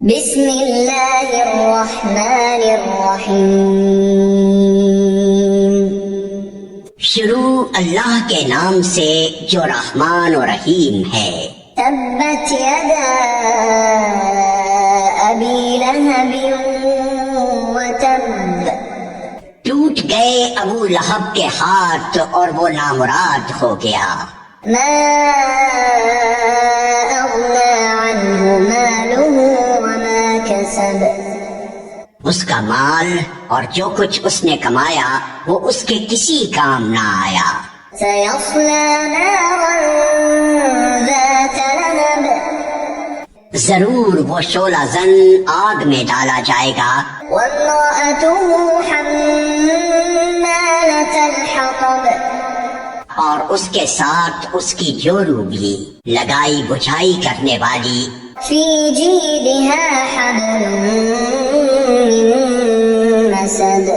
بسم اللہ الرحمن الرحیم، شروع اللہ کے نام سے جو رحمان و رحیم ہے۔ تبت یدا ابی لہب وتب، ٹوٹ گئے ابو لہب کے ہاتھ اور وہ نامراد ہو گیا۔ ما اغنی عنہ مالہ وما کسب، اس کا مال اور جو کچھ اس نے کمایا وہ اس کے کسی کام نہ آیا۔ سیصلی نارا ذات لہب، ضرور وہ شعلہ زن آگ میں ڈالا جائے گا۔ وامرأته حمالة الحطب، اور اس کے ساتھ اس کی جورو بھی لگائی بجھائی کرنے والی، فی جیدها حبل من مسد،